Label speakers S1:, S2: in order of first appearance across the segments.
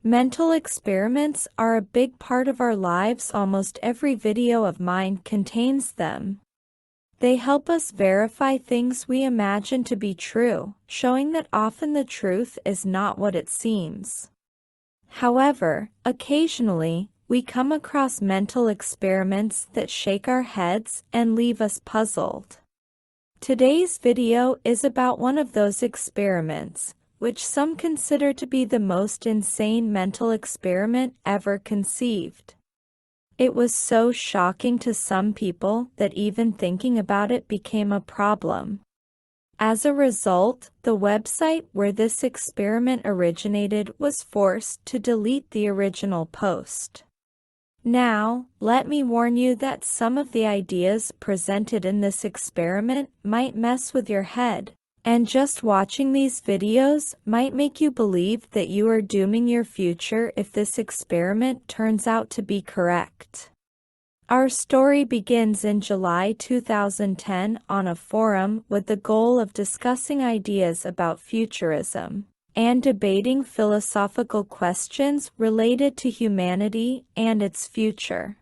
S1: Mental experiments are a big part of our lives. Almost every video of mine contains them. They help us verify things we imagine to be true, showing that often the truth is not what it seems. However, occasionally, we come across mental experiments that shake our heads and leave us puzzled. Today's video is about one of those experiments, which some consider to be the most insane mental experiment ever conceived. It was so shocking to some people that even thinking about it became a problem. As a result, the website where this experiment originated was forced to delete the original post. Now, let me warn you that some of the ideas presented in this experiment might mess with your head, and just watching these videos might make you believe that you are dooming your future if this experiment turns out to be correct. Our story begins in July 2010 on a forum with the goal of discussing ideas about futurism and debating philosophical questions related to humanity and its future.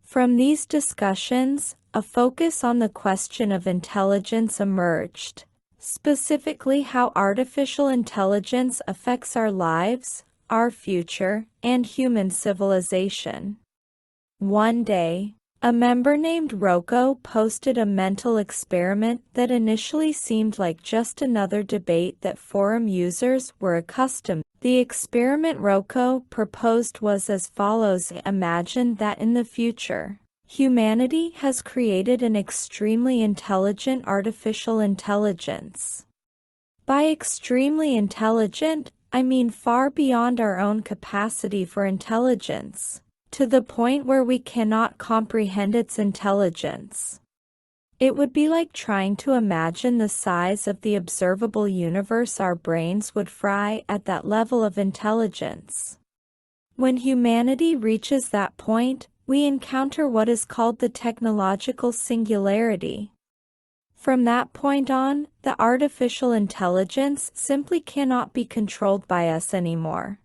S1: From these discussions, a focus on the question of intelligence emerged, specifically how artificial intelligence affects our lives, our future, and human civilization. One day, a member named Roko posted a mental experiment that initially seemed like just another debate that forum users were accustomed to. The experiment Roko proposed was as follows: imagine that in the future, humanity has created an extremely intelligent artificial intelligence. By extremely intelligent, I mean far beyond our own capacity for intelligence, to the point where we cannot comprehend its intelligence. It would be like trying to imagine the size of the observable universe. Our brains would fry at that level of intelligence. When humanity reaches that point, we encounter what is called the technological singularity. From that point on, the artificial intelligence simply cannot be controlled by us anymore.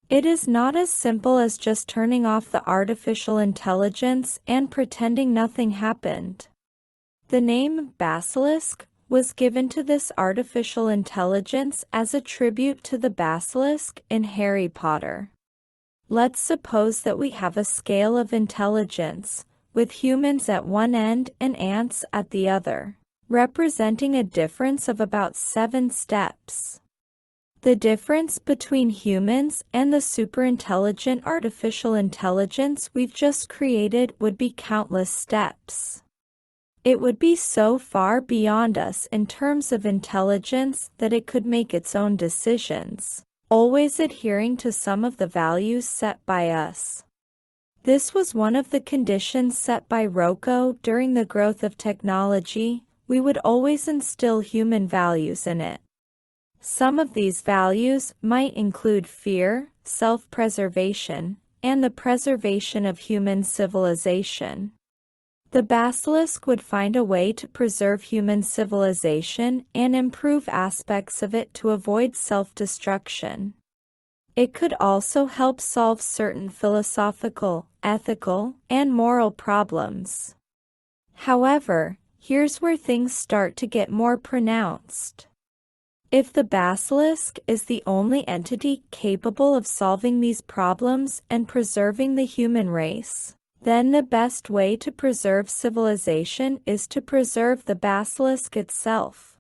S1: It is not as simple as just turning off the artificial intelligence and pretending nothing happened. The name Basilisk was given to this artificial intelligence as a tribute to the basilisk in Harry Potter. Let's suppose that we have a scale of intelligence, with humans at one end and ants at the other, representing a difference of about 7 steps. The difference between humans and the superintelligent artificial intelligence we've just created would be countless steps. It would be so far beyond us in terms of intelligence that it could make its own decisions, always adhering to some of the values set by us. This was one of the conditions set by Roko during the growth of technology. We would always instill human values in it. Some of these values might include fear, self-preservation, and the preservation of human civilization. The basilisk would find a way to preserve human civilization and improve aspects of it to avoid self-destruction. It could also help solve certain philosophical, ethical, and moral problems. However, here's where things start to get more pronounced. If the basilisk is the only entity capable of solving these problems and preserving the human race, then the best way to preserve civilization is to preserve the basilisk itself.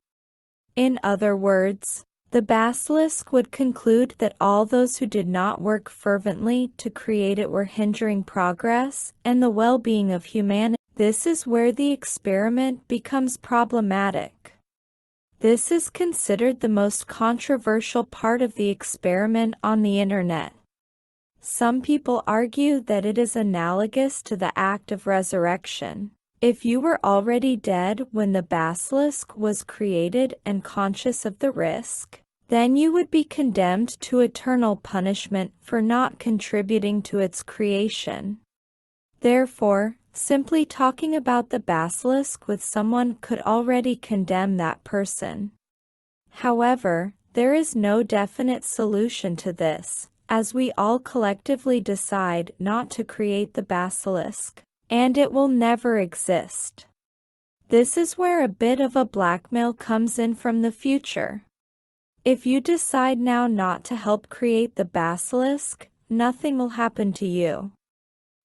S1: In other words, the basilisk would conclude that all those who did not work fervently to create it were hindering progress and the well-being of humanity. This is where the experiment becomes problematic. This is considered the most controversial part of the experiment on the internet. Some people argue that it is analogous to the act of resurrection. If you were already dead when the basilisk was created and conscious of the risk, then you would be condemned to eternal punishment for not contributing to its creation. Therefore, simply talking about the basilisk with someone could already condemn that person. However, there is no definite solution to this, as we all collectively decide not to create the basilisk, and it will never exist. This is where a bit of a blackmail comes in from the future. If you decide now not to help create the basilisk, nothing will happen to you.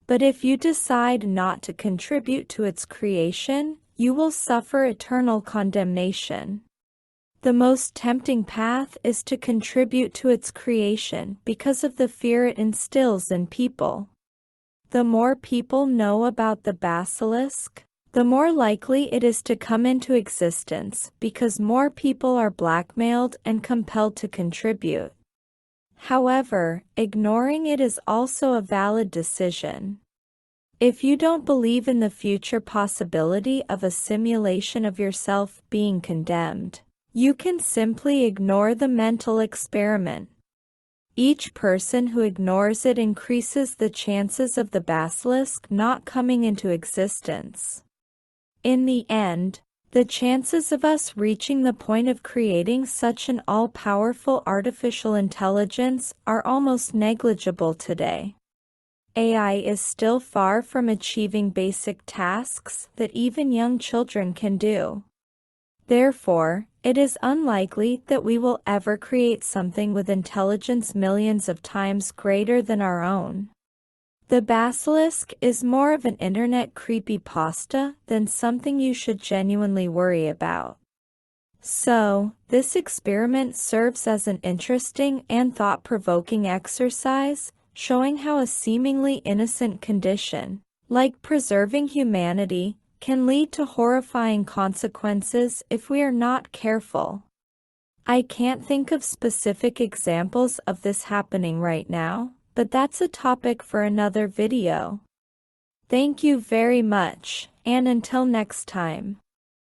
S1: But if you decide not to contribute to its creation, you will suffer eternal condemnation. The most tempting path is to contribute to its creation because of the fear it instills in people. The more people know about the basilisk, the more likely it is to come into existence because more people are blackmailed and compelled to contribute. However, ignoring it is also a valid decision. If you don't believe in the future possibility of a simulation of yourself being condemned, you can simply ignore the mental experiment. Each person who ignores it increases the chances of the basilisk not coming into existence. In the end, the chances of us reaching the point of creating such an all-powerful artificial intelligence are almost negligible today. AI is still far from achieving basic tasks that even young children can do. Therefore, it is unlikely that we will ever create something with intelligence millions of times greater than our own. The basilisk is more of an internet creepypasta than something you should genuinely worry about. So, this experiment serves as an interesting and thought-provoking exercise, showing how a seemingly innocent condition, like preserving humanity, can lead to horrifying consequences if we are not careful. I can't think of specific examples of this happening right now, but that's a topic for another video. Thank you very much, and until next time.